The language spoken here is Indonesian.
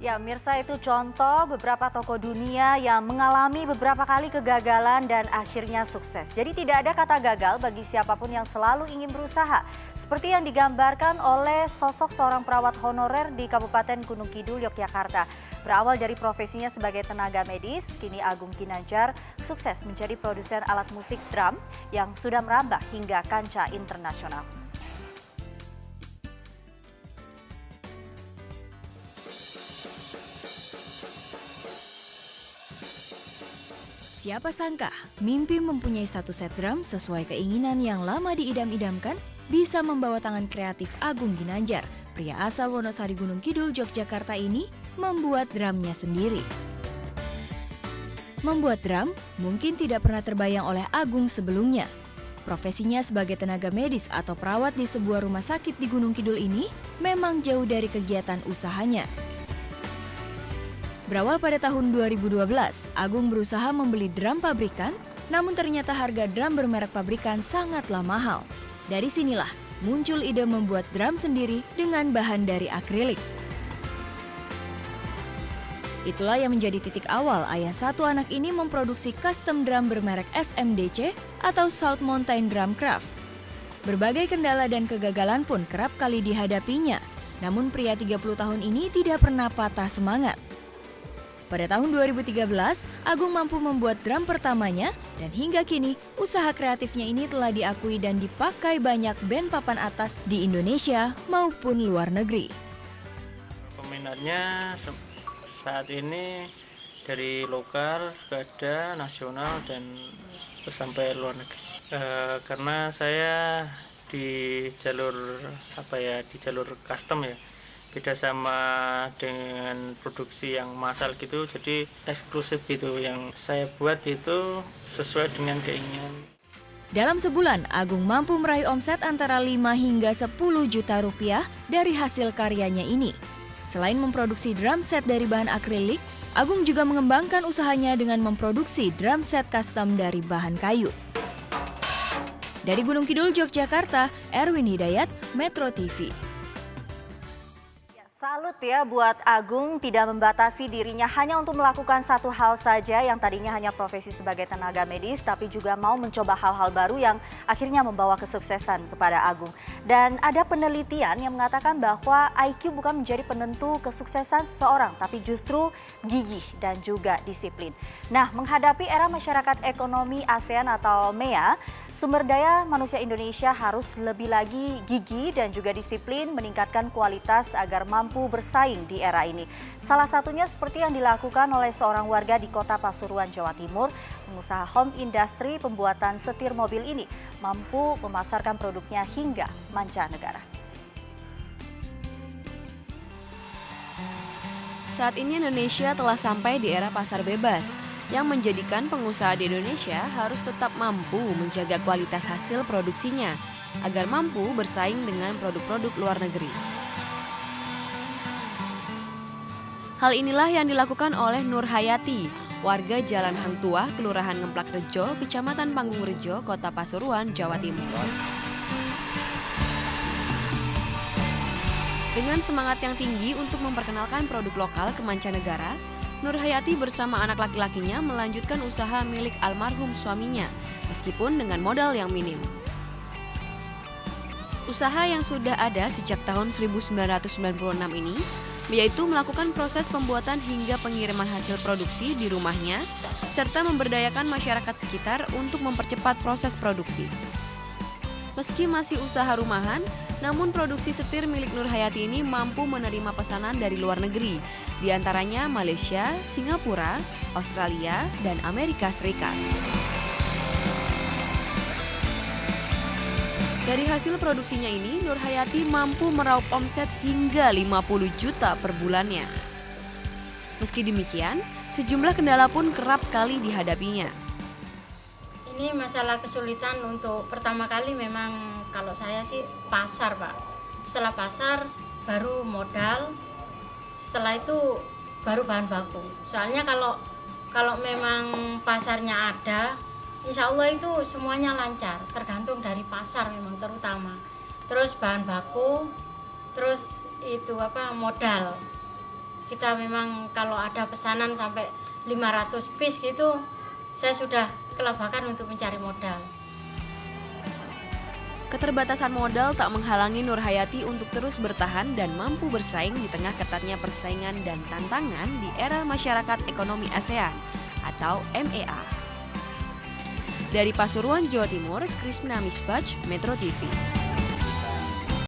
Ya, Mirsa, itu contoh beberapa tokoh dunia yang mengalami beberapa kali kegagalan dan akhirnya sukses. Jadi tidak ada kata gagal bagi siapapun yang selalu ingin berusaha. Seperti yang digambarkan oleh sosok seorang perawat honorer di Kabupaten Gunung Kidul, Yogyakarta. Berawal dari profesinya sebagai tenaga medis, kini Agung Ginanjar sukses menjadi produsen alat musik drum yang sudah merambah hingga kancah internasional. Siapa sangka, mimpi mempunyai satu set drum sesuai keinginan yang lama diidam-idamkan bisa membawa tangan kreatif Agung Ginanjar, pria asal Wonosari Gunung Kidul, Yogyakarta ini, membuat drumnya sendiri. Membuat drum mungkin tidak pernah terbayang oleh Agung sebelumnya. Profesinya sebagai tenaga medis atau perawat di sebuah rumah sakit di Gunung Kidul ini memang jauh dari kegiatan usahanya. Berawal pada tahun 2012, Agung berusaha membeli drum pabrikan, namun ternyata harga drum bermerek pabrikan sangatlah mahal. Dari sinilah muncul ide membuat drum sendiri dengan bahan dari akrilik. Itulah yang menjadi titik awal ayah satu anak ini memproduksi custom drum bermerek SMDC atau South Mountain Drum Craft. Berbagai kendala dan kegagalan pun kerap kali dihadapinya, namun pria 30 tahun ini tidak pernah patah semangat. Pada tahun 2013, Agung mampu membuat drum pertamanya dan hingga kini usaha kreatifnya ini telah diakui dan dipakai banyak band papan atas di Indonesia maupun luar negeri. Peminatnya saat ini dari lokal, ada nasional dan sampai luar negeri. Karena saya di jalur di jalur custom ya. Beda sama dengan produksi yang massal gitu, jadi eksklusif gitu. Yang saya buat itu sesuai dengan keinginan. Dalam sebulan, Agung mampu meraih omset antara 5 hingga 10 juta rupiah dari hasil karyanya ini. Selain memproduksi drum set dari bahan akrilik, Agung juga mengembangkan usahanya dengan memproduksi drum set custom dari bahan kayu. Dari Gunung Kidul, Yogyakarta, Erwin Hidayat, Metro TV. Salut ya buat Agung, tidak membatasi dirinya hanya untuk melakukan satu hal saja yang tadinya hanya profesi sebagai tenaga medis, tapi juga mau mencoba hal-hal baru yang akhirnya membawa kesuksesan kepada Agung. Dan ada penelitian yang mengatakan bahwa IQ bukan menjadi penentu kesuksesan seseorang, tapi justru gigih dan juga disiplin. Nah, menghadapi era masyarakat ekonomi ASEAN atau MEA, sumber daya manusia Indonesia harus lebih lagi gigih dan juga disiplin meningkatkan kualitas agar mampu bersaing di era ini. Salah satunya seperti yang dilakukan oleh seorang warga di Kota Pasuruan, Jawa Timur. Pengusaha home industry pembuatan setir mobil ini mampu memasarkan produknya hingga mancanegara. Saat ini Indonesia telah sampai di era pasar bebas, yang menjadikan pengusaha di Indonesia harus tetap mampu menjaga kualitas hasil produksinya agar mampu bersaing dengan produk-produk luar negeri. Hal inilah yang dilakukan oleh Nur Hayati, warga Jalan Hang Tuah, Kelurahan Ngemplak Rejo, Kecamatan Panggung Rejo, Kota Pasuruan, Jawa Timur. Dengan semangat yang tinggi untuk memperkenalkan produk lokal ke mancanegara, Nur Hayati bersama anak laki-lakinya melanjutkan usaha milik almarhum suaminya, meskipun dengan modal yang minim. Usaha yang sudah ada sejak tahun 1996 ini, yaitu melakukan proses pembuatan hingga pengiriman hasil produksi di rumahnya, serta memberdayakan masyarakat sekitar untuk mempercepat proses produksi. Meski masih usaha rumahan, namun produksi setir milik Nur Hayati ini mampu menerima pesanan dari luar negeri, di antaranya Malaysia, Singapura, Australia, dan Amerika Serikat. Dari hasil produksinya ini, Nur Hayati mampu meraup omset hingga 50 juta per bulannya. Meski demikian, sejumlah kendala pun kerap kali dihadapinya. Ini masalah kesulitan untuk pertama kali memang kalau saya sih pasar, Pak. Setelah pasar baru modal, setelah itu baru bahan baku. Soalnya kalau memang pasarnya ada, insya Allah itu semuanya lancar, tergantung dari pasar memang terutama. Terus bahan baku, terus itu modal. kita memang kalau ada pesanan sampai 500 piece gitu, saya sudah kelabakan untuk mencari modal. Keterbatasan modal tak menghalangi Nurhayati untuk terus bertahan dan mampu bersaing di tengah ketatnya persaingan dan tantangan di era masyarakat ekonomi ASEAN atau MEA. Dari Pasuruan, Jawa Timur, Krisna Misbach, Metro TV.